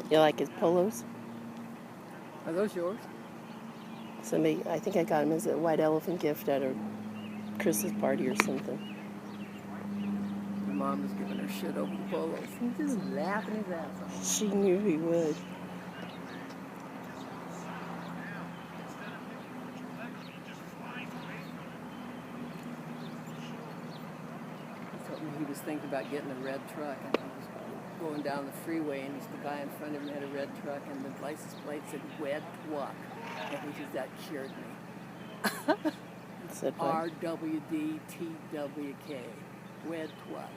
You like his polos? Are those yours? Somebody, I think I got him as a white elephant gift at a Christmas party or something. Your mom is giving her shit over the polos. He's just laughing his ass off. She knew he would. He was thinking about getting a red truck, and he was going down the freeway, and the guy in front of him had a red truck, and the license plate said "Wed Twuck," and he said that cured me. RWDTWK, Wed Twuck.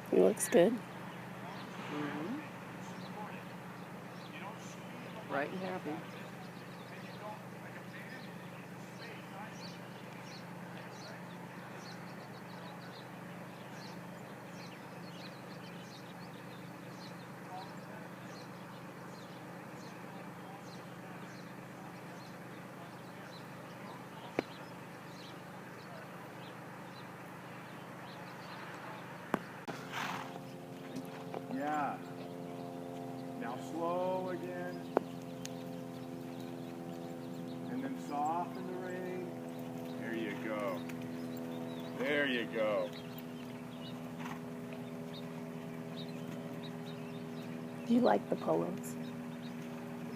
He looks good. Right and happy. Yeah. Now slow again. And then soft in the rain. There you go. There you go. Do you like the polos?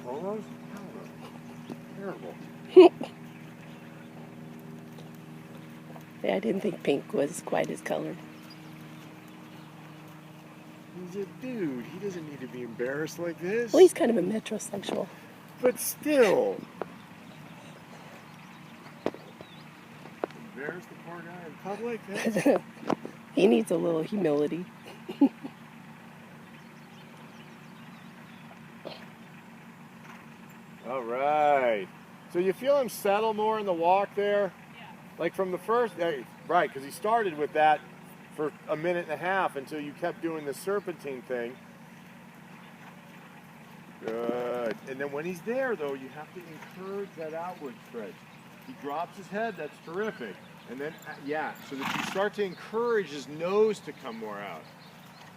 Polos? Terrible. Yeah, I didn't think pink was quite his color. He's a dude. He doesn't need to be embarrassed like this. Well, he's kind of a metrosexual. But still. Embarrass the poor guy in public? He needs a little humility. All right. So you feel him settle more in the walk there? Yeah. Like from the first, right, because he started with that for a minute and a half until you kept doing the serpentine thing. Good. And then when he's there, though, you have to encourage that outward stretch. He drops his head, that's terrific. And then, yeah, so that you start to encourage his nose to come more out.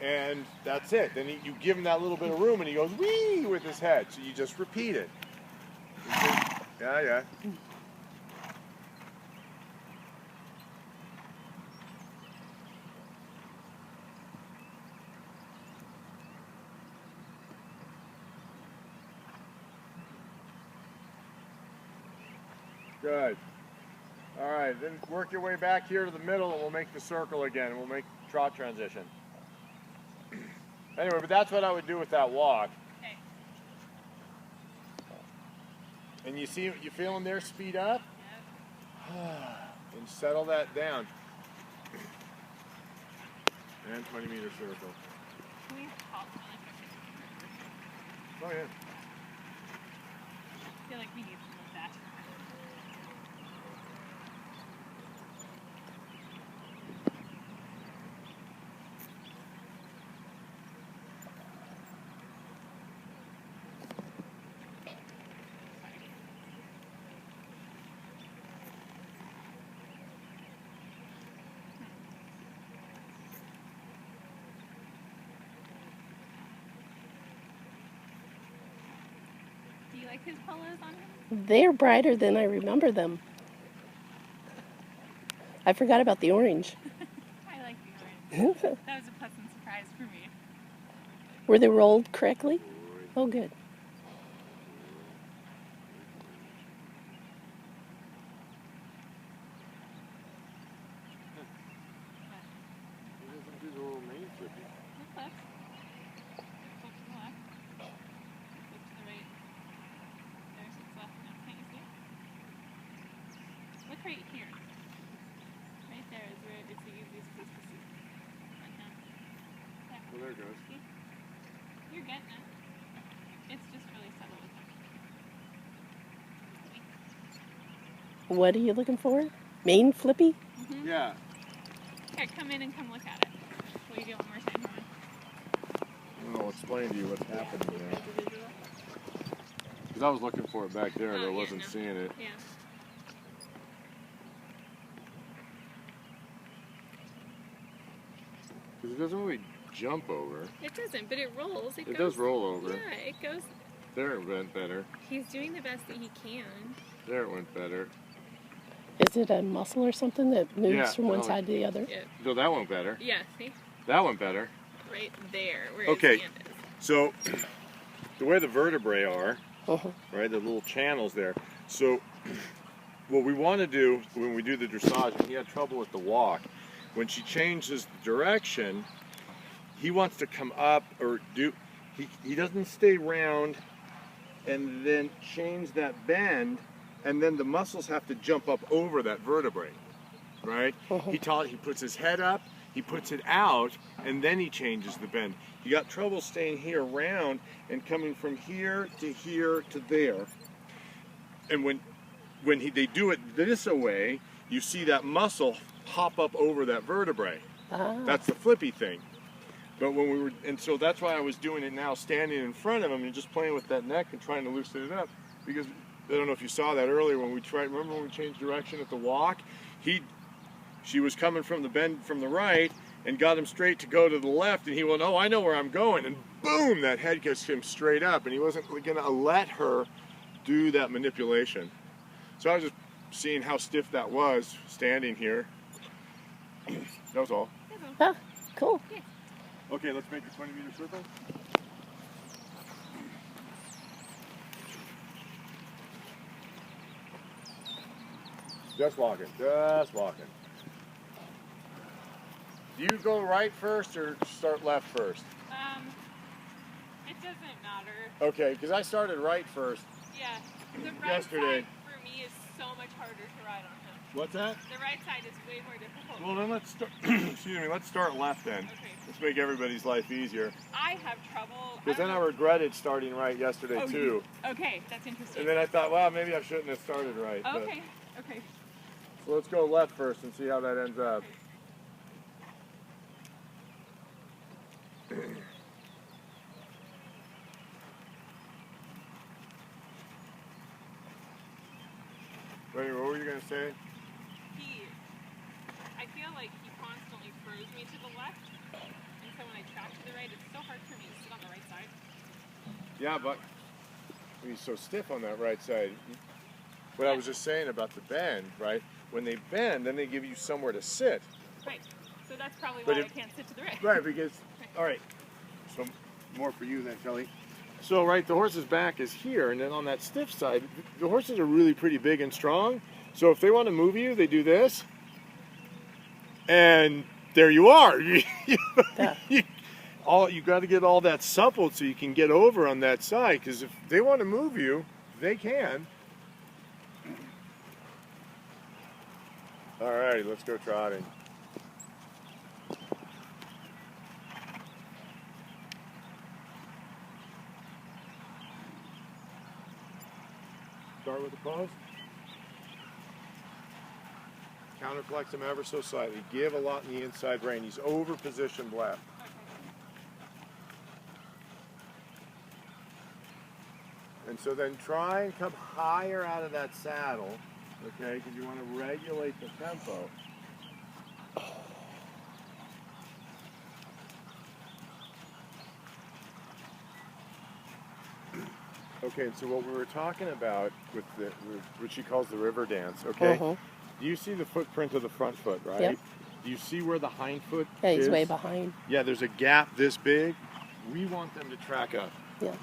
And that's it. Then you give him that little bit of room and he goes, wee, with his head. So you just repeat it. Yeah. Good. All right, then work your way back here to the middle and we'll make the circle again. We'll make trot transition. Anyway, but that's what I would do with that walk. Okay. And you feel him there speed up? Yep. And settle that down. And 20-meter circle. Can we pause Oh, yeah. I feel like we need some of that. Do you like his polos on him? They're brighter than I remember them. I forgot about the orange. I like the orange. That was a pleasant surprise for me. Were they rolled correctly? Oh, good. Look left. Look to the left. Look to the right. There's what's left now. Can't you see it? Look right here. Right there is where it's the easiest place to see. Yeah. Well, there it goes. See? You're getting it. It's just really subtle with him. What are you looking for? Main flippy? Yeah. Okay, come in and come look at it. Will you do it one more time, Ron? I'll explain to you what's happening there. Because I was looking for it back there and I wasn't seeing it. Yeah. Because it doesn't really jump over. It doesn't, but it rolls. It does roll over. Yeah, it goes. There it went better. He's doing the best that he can. There it went better. Is it a muscle or something that moves Yeah, from one no. side to the other? Yeah. So that went better. Yeah, see? That went better. Right there, where Okay. his hand is. So, the way the vertebrae are, Uh-huh. right, the little channels there. So, what we want to do when we do the dressage, and he had trouble with the walk, when she changes the direction, he wants to come up or do, he doesn't stay round and then change that bend, and then the muscles have to jump up over that vertebrae, right? Uh-huh. He puts his head up, he puts it out, and then he changes the bend. He got trouble staying here round and coming from here to there. And when they do it this way, you see that muscle pop up over that vertebrae. Ah. That's the flippy thing. But when we were, and so that's why I was doing it now, standing in front of him and just playing with that neck and trying to loosen it up. Because I don't know if you saw that earlier when we tried. Remember when we changed direction at the walk? She was coming from the bend from the right and got him straight to go to the left, and he went, "Oh, I know where I'm going," and boom, that head gets him straight up, and he wasn't going to let her do that manipulation. So I was just seeing how stiff that was standing here. That was all. Ah, cool. Okay, let's make a 20-meter circle. Just walking, just walking. Do you go right first or start left first? It doesn't matter. Okay, because I started right first. Yeah, the right Yesterday. side for me is so much harder to ride on him. What's that? The right side is way more difficult. Well, then let's start. Excuse me. Let's start left then. Okay. Let's make everybody's life easier. I have trouble. Because then I regretted starting right yesterday too. Okay, that's interesting. And then I thought, well, maybe I shouldn't have started right. but- Okay, okay. So let's go left first and see how that ends up. Wait, what were you going to say? I feel like he constantly throws me to the left, and so when I track to the right, it's so hard for me to sit on the right side. Yeah, but he's so stiff on that right side. What I was just saying about the bend, right? When they bend, then they give you somewhere to sit. Right. So that's probably But why if- I can't sit to the right. Right, because, all right, so more for you then, Kelly. So, right, the horse's back is here, and then on that stiff side, the horses are really pretty big and strong. So if they want to move you, they do this, and there you are. You got to get all that supple so you can get over on that side, because if they want to move you, they can. All righty, let's go trotting. Start with the post. Counterflex him ever so slightly. Give a lot in the inside rein. He's over positioned left. And so then try and come higher out of that saddle, okay, because you want to regulate the tempo. Okay, so what we were talking about with what she calls the river dance, okay? Uh-huh. Do you see the footprint of the front foot, right? Yep. Do you see where the hind foot Yeah, he's is? way behind. Yeah, there's a gap this big. We want them to track up. Yeah.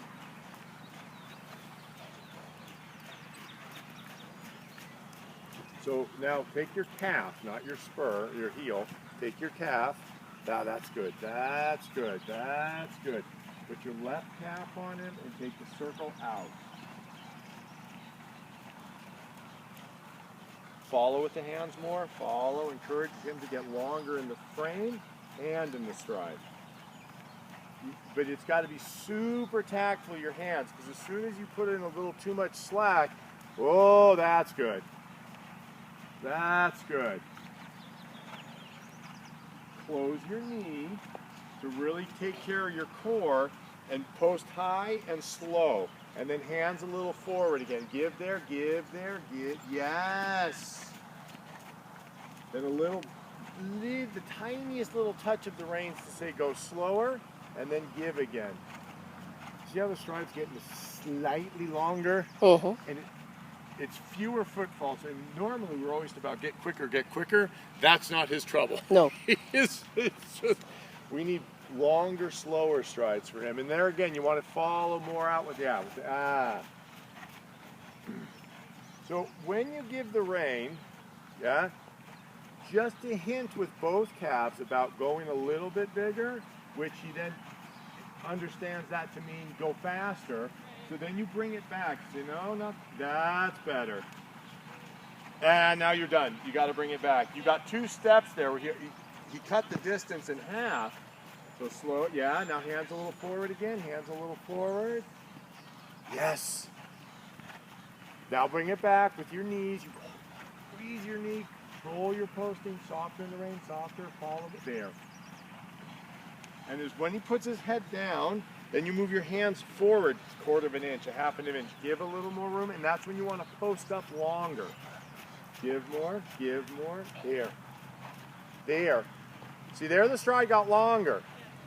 So now take your calf, not your spur, your heel. Take your calf. Now that's good. That's good. That's good. Put your left calf on him and take the circle out. Follow with the hands more. Follow. Encourage him to get longer in the frame and in the stride. But it's got to be super tactful, your hands, because as soon as you put in a little too much slack, oh, that's good. That's good. Close your knee to really take care of your core and post high and slow. And then hands a little forward again. Give there, give there, give. Yes. Then a little, leave the tiniest little touch of the reins to say go slower, and then give again. See how the stride's getting slightly longer? Uh-huh. And it's fewer footfalls. And normally we're always about get quicker, get quicker. That's not his trouble. No. It's just, we need longer, slower strides for him. And there again, you want to follow more out with the. So when you give the rein, yeah, just a hint with both calves about going a little bit bigger, which he then understands that to mean go faster. So then you bring it back. Say, no, that's better. And now you're done. You got to bring it back. You got 2 steps there. Where he cut the distance in half. So slow, yeah. Now hands a little forward again. Hands a little forward. Yes. Now bring it back with your knees. You squeeze your knee. Control your posting. Softer in the rein. Softer. Follow it there. And as when he puts his head down, then you move your hands forward 1/4 of an inch, 1/2 of an inch. Give a little more room, and that's when you want to post up longer. Give more, there. There. See, there the stride got longer.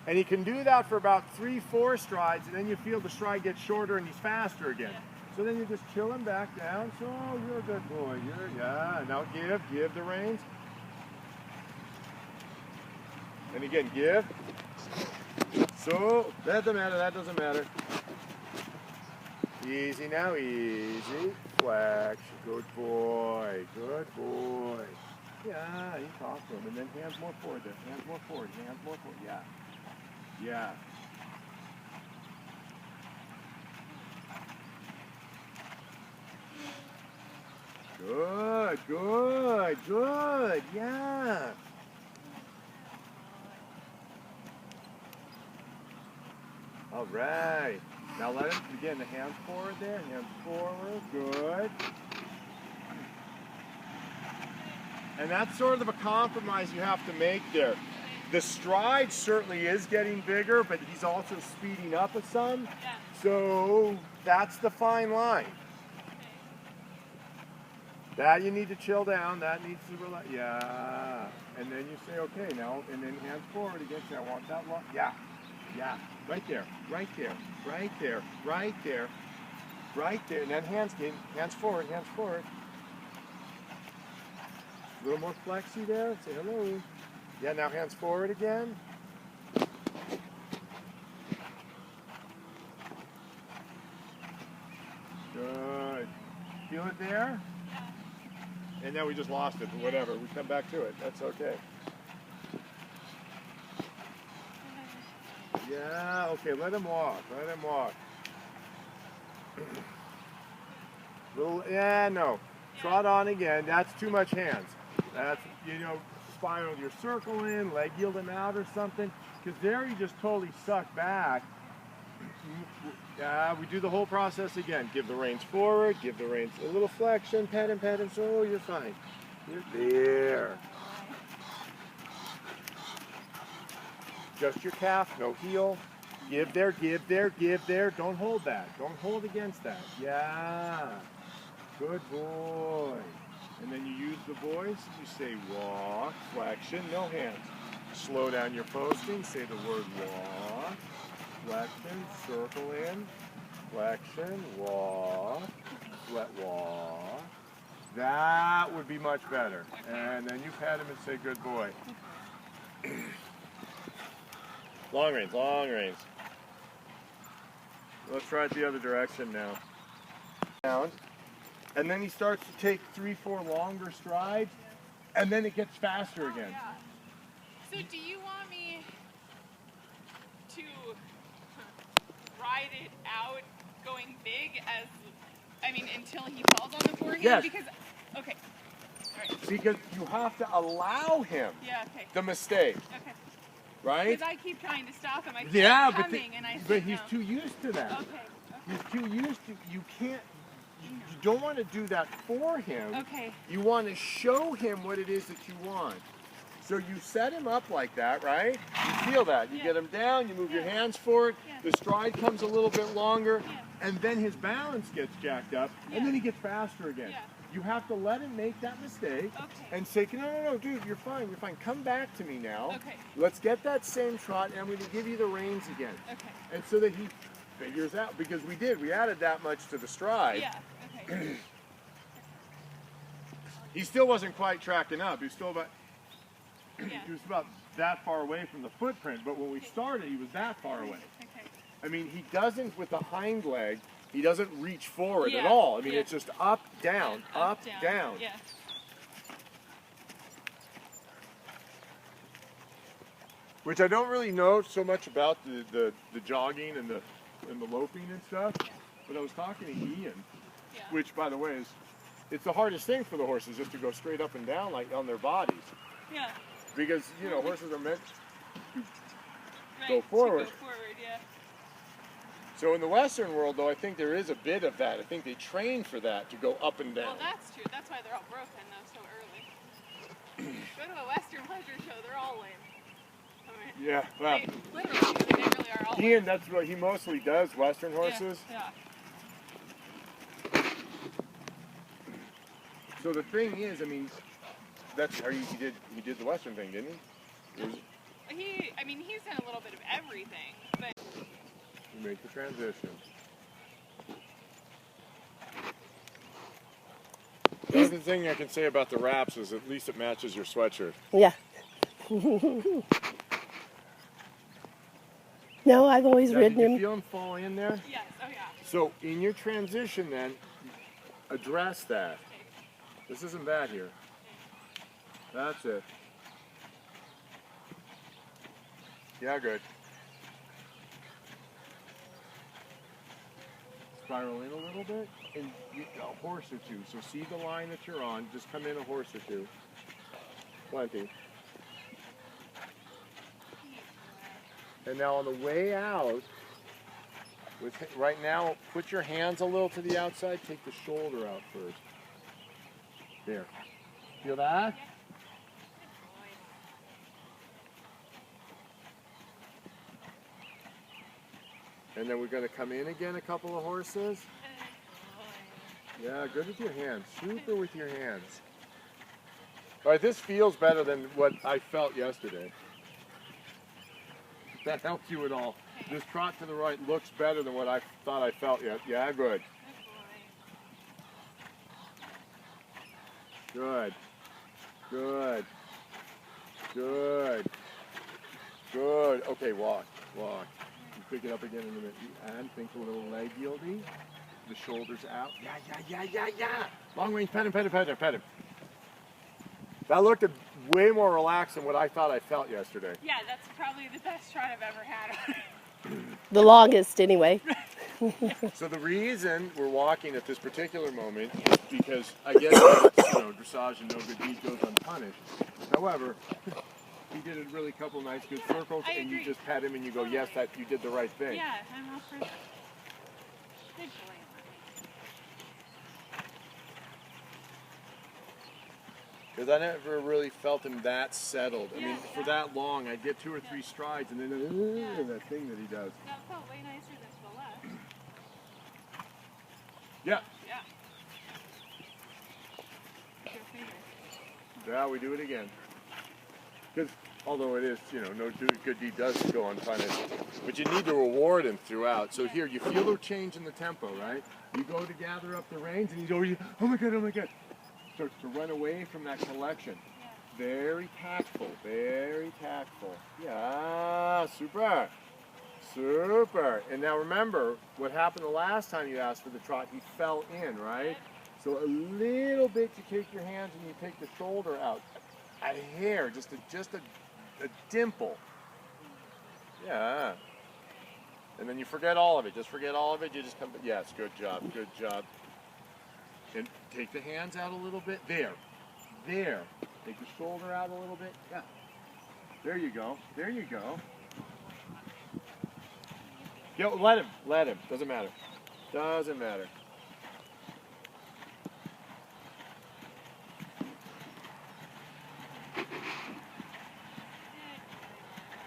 And he can do that for about 3-4 strides, and then you feel the stride get shorter and he's faster again. So then you just chill him back down. So you're a good boy. Yeah. Now give the reins. And again, give. So, that doesn't matter. Easy now, easy. Flex, good boy. Yeah, you talk to him. And then hands more forward there. Hands more forward. Yeah. Good. Yeah. All right. Now let him begin the hands forward there. Hands forward. Good. And that's sort of a compromise you have to make there. The stride certainly is getting bigger, but he's also speeding up a some. Yeah. So that's the fine line. That you need to chill down. That needs to relax. Yeah. And then you say, okay, now, and then hands forward again. Say, I want that long. Yeah. Right there. And then hands forward. A little more flexy there. Say hello. Yeah, now hands forward again. Good. Feel it there? Yeah. And now we just lost it, but whatever. We come back to it. That's okay. Yeah, okay, let him walk. No. Trot on again. That's too much hands. That's, spiral your circle in, leg yield him out or something. Because there you just totally suck back. We do the whole process again. Give the reins forward, give the reins a little flexion, pet him, so you're fine. You're there. Just your calf, no heel. Give there. Don't hold that. Don't hold against that. Yeah. Good boy. And then you use the voice. You say walk, flexion, no hands. Slow down your posting. Say the word walk, flexion, circle in, flexion, walk, walk. That would be much better. And then you pat him and say good boy. Long reins. Let's try it the other direction now. Down. And then he starts to take 3-4 longer strides, and then it gets faster again. Yeah. So do you want me to ride it out going big until he falls on the forehand? Yes. Because, okay. All right. Because you have to allow him the mistake. Okay. Right? Because I keep trying to stop him. I keep coming, and I say but he's no. too used to that. Okay. He's too used to. You can't you don't want to do that for him. Okay. You want to show him what it is that you want. So you set him up like that, right? You feel that. You Yeah. get him down, you move your Yeah. hands forward, Yeah. the stride comes a little bit longer, Yeah. and then his balance gets jacked up, Yeah. and then he gets faster again. Yeah. You have to let him make that mistake Okay. and say, no, dude, you're fine, Come back to me now. Okay. Let's get that same trot, and I'm going to give you the reins again. Okay. And so that he figures out, because we added that much to the stride. Yeah. Okay. He still wasn't quite tracking up. He was still about, Yeah. he was about that far away from the footprint, but when we started, he was that far away. Okay. I mean, he doesn't, with the hind leg, he doesn't reach forward at Yeah, all. I mean, yeah. it's just up, down, up, down. Yeah. Which I don't really know so much about the jogging and the loping and stuff. But I was talking to Ian, Yeah. which, by the way, it's the hardest thing for the horses, just to go straight up and down like on their bodies. Yeah. Because, horses are meant. Right. Go forward. To go forward. Yeah. So in the Western world, though, I think there is a bit of that. I think they train for that, to go up and down. Well, that's true. That's why they're all broken though so early. Go to a Western pleasure show. They're all lame. I mean, Yeah, well, they really are all lame. Ian, that's what he mostly does, Western horses. Yeah. So the thing is, I mean, he did the Western thing, didn't he? He's done a little bit of everything, but You make the transition. The other thing I can say about the wraps is at least it matches your sweatshirt. Yeah. No, I've always Now, ridden did you him. feel him fall in there? yes, oh yeah. So in your transition then, address that. This isn't bad here. That's it. Yeah, good. Spiral in a little bit, and a horse or two. So see the line that you're on, just come in a horse or two. Plenty. And now on the way out, right now, put your hands a little to the outside, take the shoulder out first. There. Feel that? And then we're going to come in again a couple of horses. Yeah, good with your hands. Super with your hands. All right, this feels better than what I felt yesterday. If that helps you at all. This trot to the right looks better than what I thought I felt yet. Yeah, good. Good. Good. Good. Good. Okay, walk. Walk. You pick it up again in a minute. And think a little leg yieldy. The shoulders out. Yeah. Long range, pet him. That looked way more relaxed than what I thought I felt yesterday. Yeah, that's probably the best trot I've ever had. The longest, anyway. So the reason we're walking at this particular moment is because I guess dressage and no good deed goes unpunished. However, he did a really couple nice good circles, I and you agree. just pet him and you go, yes, that you did the right thing. Yeah, I'm all for that. Good boy. Because I never really felt him that settled. I Yeah, mean, for yeah. that long, I'd get 2 or 3 strides, and then that thing that he does. That felt way nicer than Celeste. Yeah. Yeah. Your finger. Yeah, we do it again. Because although it is, no good deed does go unpunished, but you need to reward him throughout. So here, you feel the change in the tempo, right? You go to gather up the reins, and you go, oh my God. Starts to run away from that collection. Yeah. Very tactful. Yeah, super. And now remember, what happened the last time you asked for the trot, he fell in, right? So a little bit, you take your hands and you take the shoulder out. A hair, just a dimple. Yeah. And then you forget all of it. Just forget all of it. You just come, yes, good job. And take the hands out a little bit. There. Take the shoulder out a little bit. Yeah. There you go. Let him. Doesn't matter.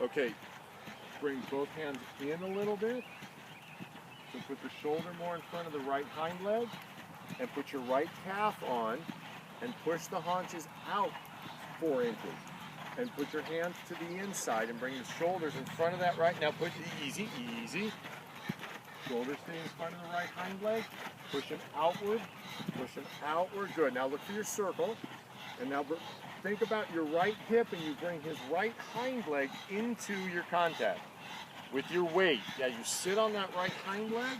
Okay, bring both hands in a little bit. So put the shoulder more in front of the right hind leg, and put your right calf on, and push the haunches out 4 inches. And put your hands to the inside and bring the shoulders in front of that right. Now push it easy, easy. Shoulders stay in front of the right hind leg. Push them outward, push them outward. Good. Now look for your circle. And now think about your right hip, and you bring his right hind leg into your contact with your weight. Yeah, you sit on that right hind leg.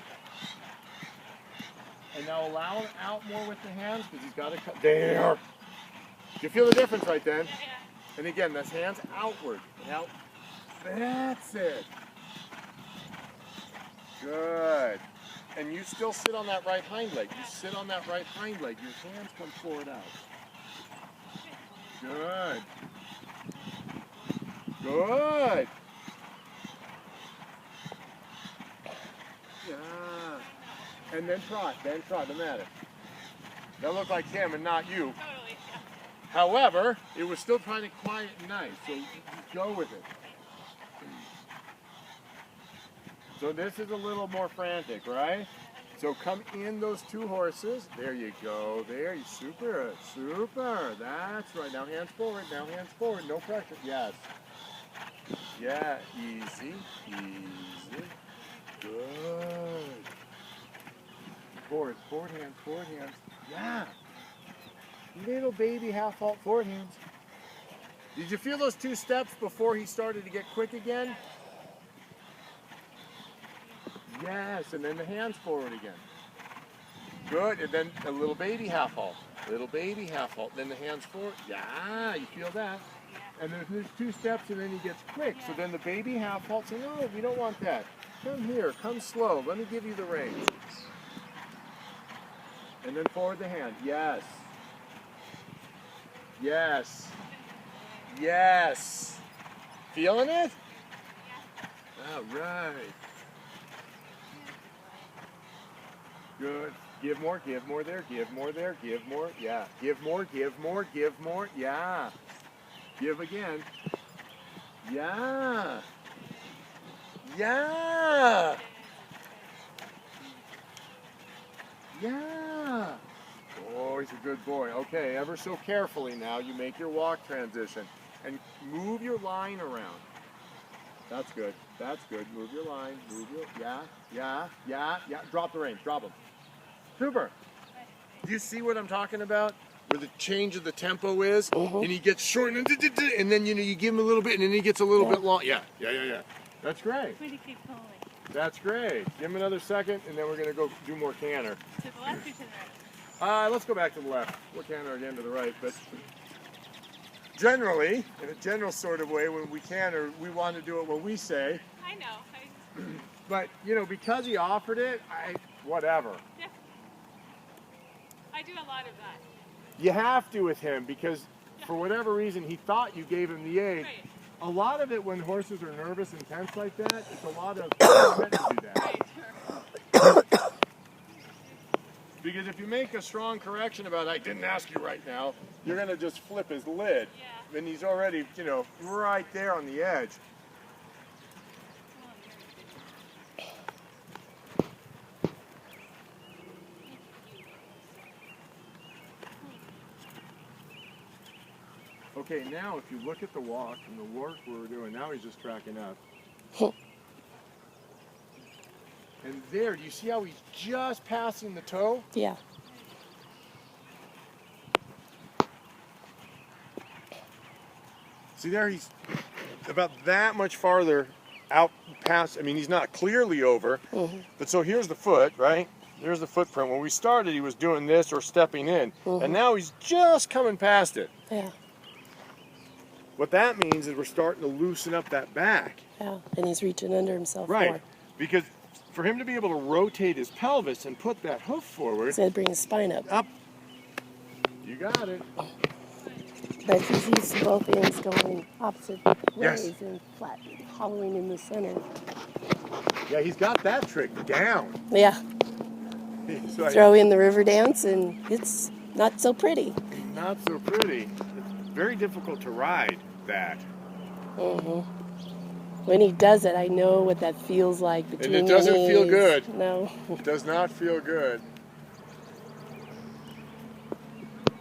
And now allow him out more with the hands, because he's got to cut. There. You feel the difference right then? Yeah. And again, that's hands outward. Now, that's it. Good. And you still sit on that right hind leg. You sit on that right hind leg. Your hands come forward out. Good. Good. Yeah. And then trot, no matter. That looked like him and not you. Totally. Yeah. However, it was still kind of quiet and nice, so you go with it. So this is a little more frantic, right? So come in those 2 horses. There you go. There, you super, super. That's right. Now hands forward. Now hands forward. No pressure. Yes. Yeah. Easy. Easy. Good. Forward. Forward hands. Forward hands. Yeah. Little baby half halt forward hands. Did you feel those 2 steps before he started to get quick again? Yes, and then the hands forward again. Good, and then a little baby half halt. Little baby half halt. Then the hands forward. Yeah, you feel that. And there's 2 steps, and then he gets quick. So then the baby half halt. So no, we don't want that. Come here, come slow. Let me give you the reins. And then forward the hand. Yes. Yes. Yes. Feeling it? All right. Good. Give more there, give more there, give more. Yeah. Give more, give more, give more. Yeah. Give again. Yeah. Yeah. Yeah. Oh, he's a good boy. Okay, ever so carefully now, you make your walk transition and move your line around. That's good. That's good. Move your line. Move your, yeah. Drop the reins. Drop them. Super. Do you see what I'm talking about? Where the change of the tempo is, and he gets short, and then you give him a little bit, and then he gets a little bit long. Yeah. That's great. Where do you keep pulling? That's great. Give him another second, and then we're gonna go do more canter. To the left or to the right? Let's go back to the left. We'll canter again to the right, but generally, in a general sort of way, when we canter, we want to do it when we say. I know. But because he offered it, whatever. Yeah. I do a lot of that. You have to with him because for whatever reason he thought you gave him the egg. Right. A lot of it when horses are nervous and tense like that, it's a lot of meant to do that. Right, sure. Because if you make a strong correction about I didn't ask you right now, you're gonna just flip his lid. Yeah. And he's already, right there on the edge. Okay, now if you look at the walk and the work we were doing, now he's just tracking up. And there, do you see how he's just passing the toe? Yeah. See there, he's about that much farther out past, he's not clearly over, but so here's the foot, right? There's the footprint. When we started, he was doing this or stepping in, and now he's just coming past it. Yeah. What that means is we're starting to loosen up that back. Yeah. And he's reaching under himself Right. more. Because for him to be able to rotate his pelvis and put that hoof forward, He's got to bring his spine up. up, you got it. But he's used to both ends going opposite Yes. ways and flat, hollowing in the center. Yeah, he's got that trick down. Yeah. He's like, Throw in the river dance and it's not so pretty. not so pretty. It's very difficult to ride that. When he does it, I know what that feels like between it your doesn't feel knees. good. No. It does not feel good.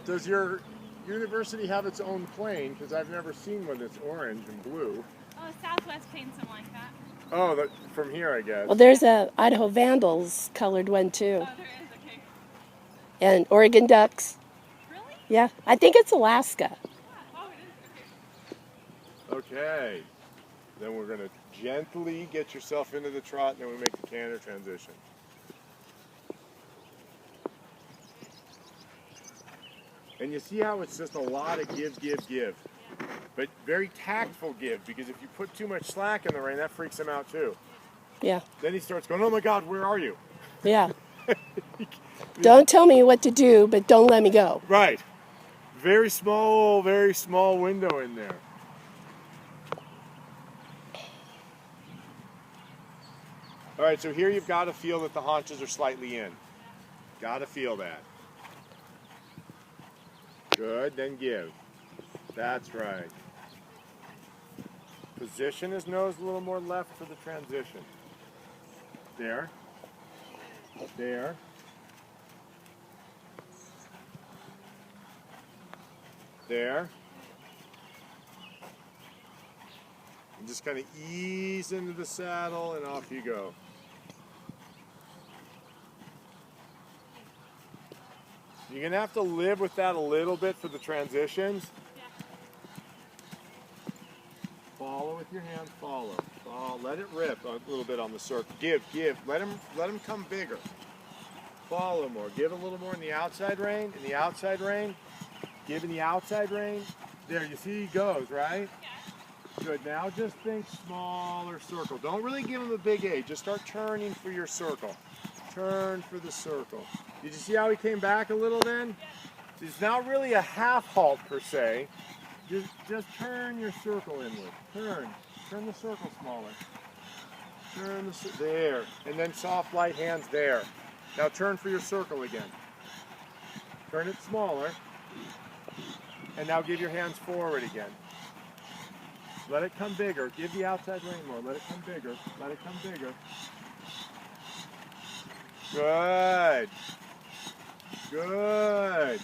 Does your university have its own plane? Because I've never seen one that's orange and blue. Oh, Southwest paints them like that. Oh, from here, I guess. Well, there's a Idaho Vandals colored one too, Oh, there is, okay. and Oregon Ducks. Really? Yeah, I think it's Alaska. Yeah. Oh, it is, okay. Okay. Then we're going to gently get yourself into the trot, and then we make the canter transition. And you see how it's just a lot of give, give, give. But very tactful give, because if you put too much slack in the rein, that freaks him out too. Yeah, Then he starts going, oh my God, where are you? yeah. Don't tell me what to do, but don't let me go. Right. Very small window in there. All right, so here you've got to feel that the haunches are slightly in. Got to feel that. Good, then give. That's right. Position his nose a little more left for the transition. There. There. There. And just kind of ease into the saddle and off you go. You're going to have to live with that a little bit for the transitions. Yeah. Follow with your hands, follow. Let it rip a little bit on the circle. Give. Let him come bigger. Follow more. Give a little more in the outside rein. In the outside rein. Give in the outside rein. There, you see he goes, right? Yeah. Good. Now just think smaller circle. Don't really give him a big A. Just start turning for your circle. Turn for the circle. Did you see how he came back a little then? Yeah. It's not really a half halt per se. Just turn your circle inward. Turn the circle smaller. There. And then soft light hands there. Now turn for your circle again. Turn it smaller. And now give your hands forward again. Let it come bigger. Give the outside rein more. Let it come bigger. Let it come bigger. Good. Good.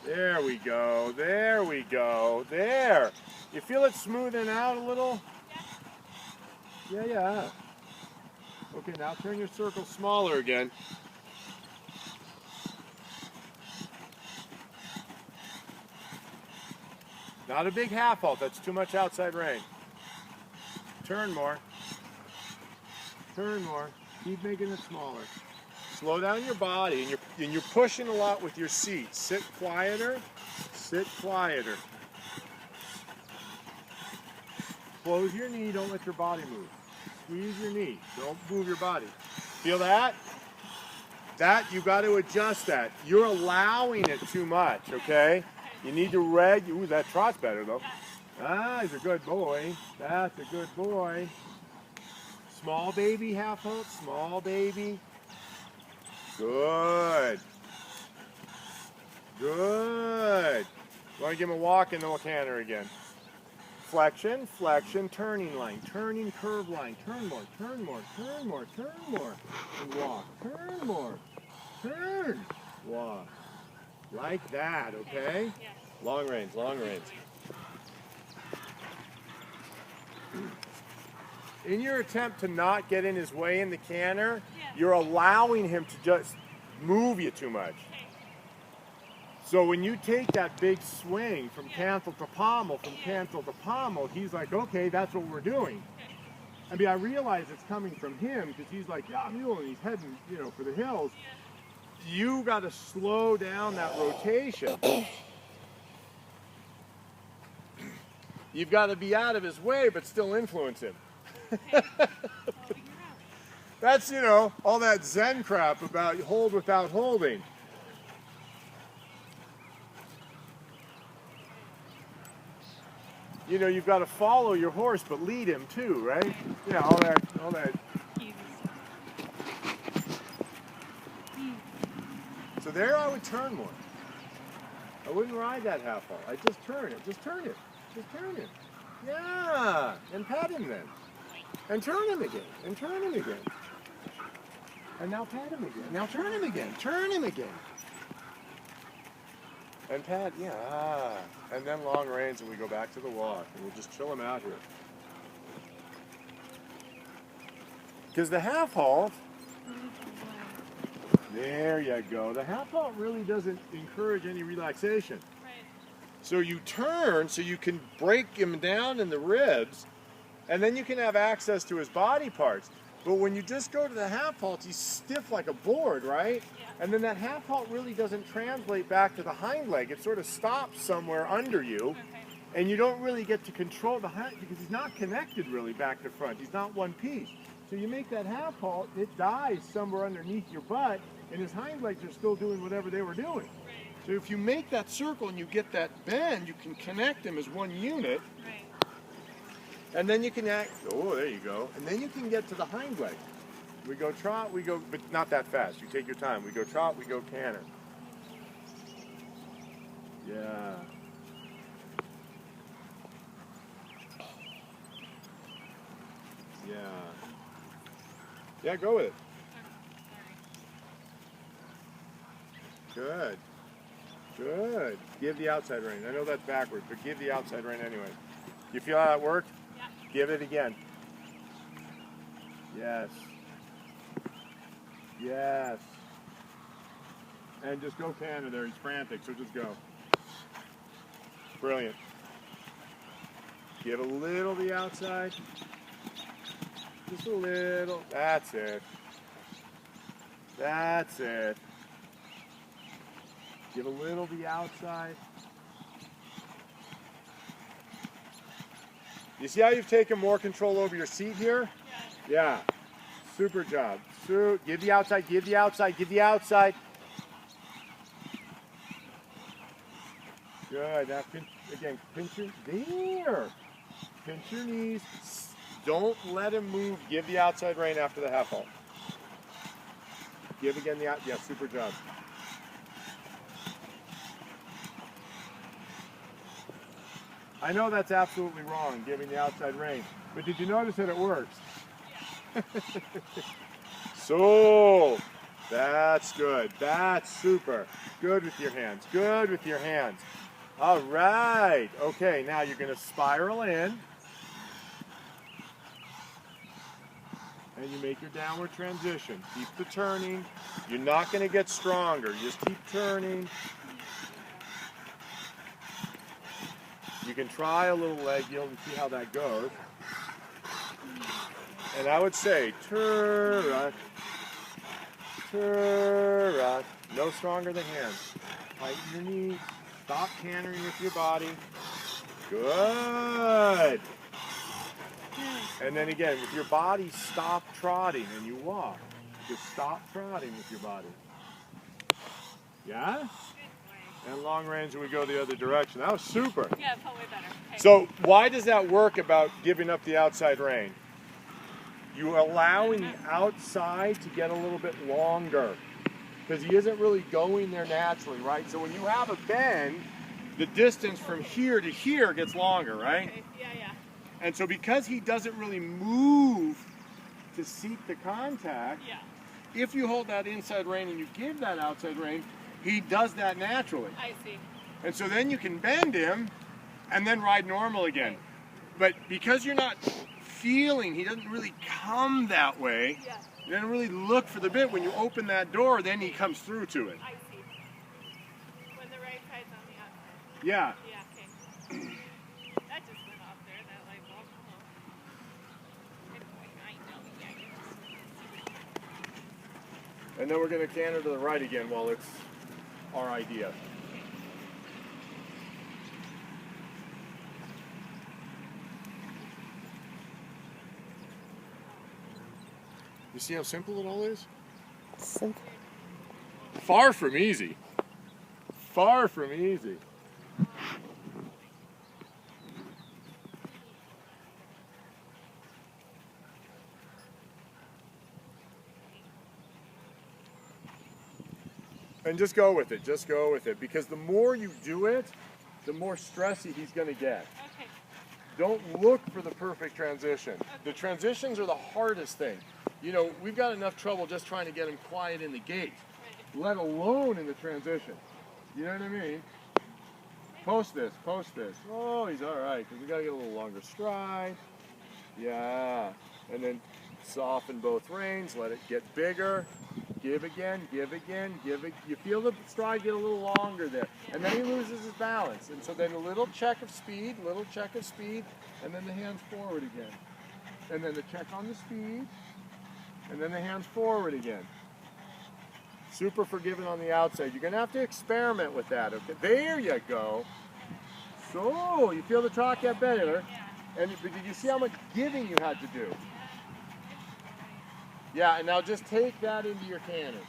There we go. There we go. There. You feel it smoothing out a little? Yeah. Okay, now turn your circle smaller again. Not a big half halt. That's too much outside rein. Turn more. Turn more. Keep making it smaller. Slow down your body, and you're pushing a lot with your seat. Sit quieter. Sit quieter. Close your knee. Don't let your body move. Squeeze your knee. Don't move your body. Feel that? That, you got to adjust that. You're allowing it too much, okay? You need to ooh, that trot's better though. Ah, he's a good boy. That's a good boy. Small baby half halt, small baby. Good. Good. You want to give him a walk and then we'll canter again. Flexion, flexion, turning line, turning curve line. Turn more, turn more, turn more, turn more. And walk. Turn more. Turn. Walk. Like that, okay? Yeah. Long reins, long reins. In your attempt to not get in his way in the canter, you're allowing him to just move you too much. Okay. So when you take that big swing from cantle to pommel, he's like, okay, that's what we're doing. Okay. I mean, I realize it's coming from him because he's like, yeah, mule, and he's heading, for the hills. Yeah. You got to slow down that rotation. You've got to be out of his way, but still influence him. That's, all that Zen crap about hold without holding. You've got to follow your horse, but lead him too, right? Yeah, all that. So there I would turn more. I wouldn't ride that half halt. I'd just turn it. Just turn it. Just turn it. Yeah. And pat him then. And turn him again. And turn him again. And now pat him again. Now turn him again. Turn him again. And pat, yeah. And then long reins and we go back to the walk. And we'll just chill him out here. Because the half halt, there you go. The half halt really doesn't encourage any relaxation. Right. So you turn so you can break him down in the ribs, and then you can have access to his body parts. But when you just go to the half halt, he's stiff like a board, right? Yeah. And then that half halt really doesn't translate back to the hind leg. It sort of stops somewhere under you, Okay. and you don't really get to control the hind, because he's not connected really back to front. He's not one piece. So you make that half halt, it dies somewhere underneath your butt, and his hind legs are still doing whatever they were doing. Right. So if you make that circle and you get that bend, you can connect them as one unit, Right. and then you can act, oh, there you go, and then you can get to the hind leg. We go trot, we go, but not that fast. You take your time. We go trot, we go canter. Yeah. Yeah. Yeah, go with it. Sorry. Good. Good. Give the outside rein. I know that's backwards, but give the outside rein anyway. You feel how that worked? Yeah. Give it again. Yes. Yes. And just go canter there. He's frantic, so just go. Brilliant. Give a little the outside. Just a little. That's it. That's it. Give a little the outside. You see how you've taken more control over your seat here? Yeah. Yeah. Super job. So give the outside, give the outside, give the outside. Good. Now pinch again. Pinch your there. Pinch your knees. Don't let him move. Give the outside rein after the half halt. Give again the out. Yeah, super job. I know that's absolutely wrong, giving the outside rein, but did you notice that it works? So, that's good. That's super. Good with your hands. Good with your hands. All right. Okay, now you're going to spiral in. And you make your downward transition. Keep the turning. You're not going to get stronger. Just keep turning. You can try a little leg yield and see how that goes. And I would say, turn, no stronger than hands. Tighten your knees. Stop cantering with your body. Good. And then again, with your body, stop trotting and you walk. Just stop trotting with your body. Yeah? And long range, and we go the other direction. That was super. Yeah, it felt way better. Okay. So why does that work about giving up the outside rein? You're allowing the outside to get a little bit longer because he isn't really going there naturally, right? So when you have a bend, the distance from here to here gets longer, right? Okay. Yeah, yeah. And so because he doesn't really move to seek the contact, Yeah. if you hold that inside rein and you give that outside rein, he does that naturally. I see. And so then you can bend him and then ride normal again. But because you're not feeling, he doesn't really come that way, Yeah. you don't really look for the bit. When you open that door, then he comes through to it. I see. When the right side's on the outside. Yeah. Yeah, okay. That just went off there, that light bulb. Oh. I know, yeah. And then we're going to canter to the right again while it's our idea. You see how simple it all is? Simple. Far from easy. Far from easy. And just go with it. Just go with it. Because the more you do it, the more stressy he's going to get. Okay. Don't look for the perfect transition. The transitions are the hardest thing. You know, we've got enough trouble just trying to get him quiet in the gait, let alone in the transition. You know what I mean? Post this, post this. Oh, he's all right, because we got to get a little longer stride. Yeah, and then soften both reins, let it get bigger. Give again, give again, give it. You feel the stride get a little longer there. And then he loses his balance. And so then a little check of speed, and then the hands forward again. And then the check on the speed, and then the hands forward again. Super forgiving on the outside. You're going to have to experiment with that. Okay, there you go. So, you feel the trot get better. And did you see how much giving you had to do? Yeah, and now just take that into your cannon.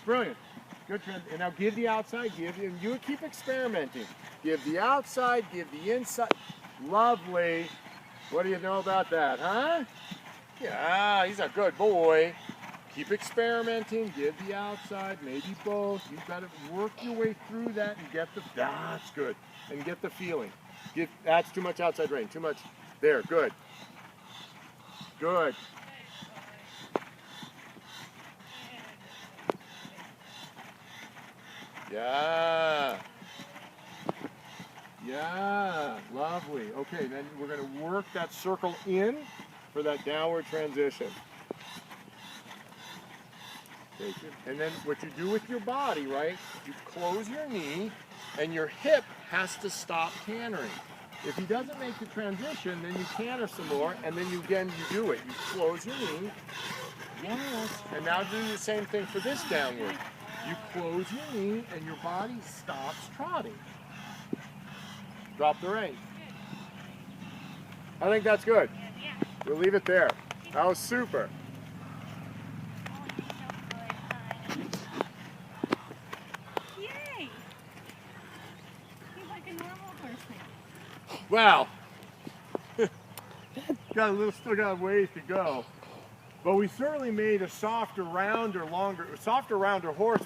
Brilliant. Good trend. And now give the outside, and you keep experimenting. Give the outside, give the inside. Lovely. What do you know about that, huh? Yeah, he's a good boy. Keep experimenting, give the outside, maybe both. You've got to work your way through that and get the, that's good. And get the feeling. That's too much outside rein, too much. There, good. Good. Yeah. Yeah, lovely. Okay, then we're going to work that circle in for that downward transition. Take it. And then what you do with your body, right, you close your knee and your hip has to stop cantering. If he doesn't make the transition, then you canter some more, and then you do it. You close your knee. Yes. And now do the same thing for this downward. You close your knee and your body stops trotting. Drop the rein. I think that's good. We'll leave it there. That was super. Yay! He's like a normal horse now. Wow. Still got a ways to go. But we certainly made a softer, rounder horse.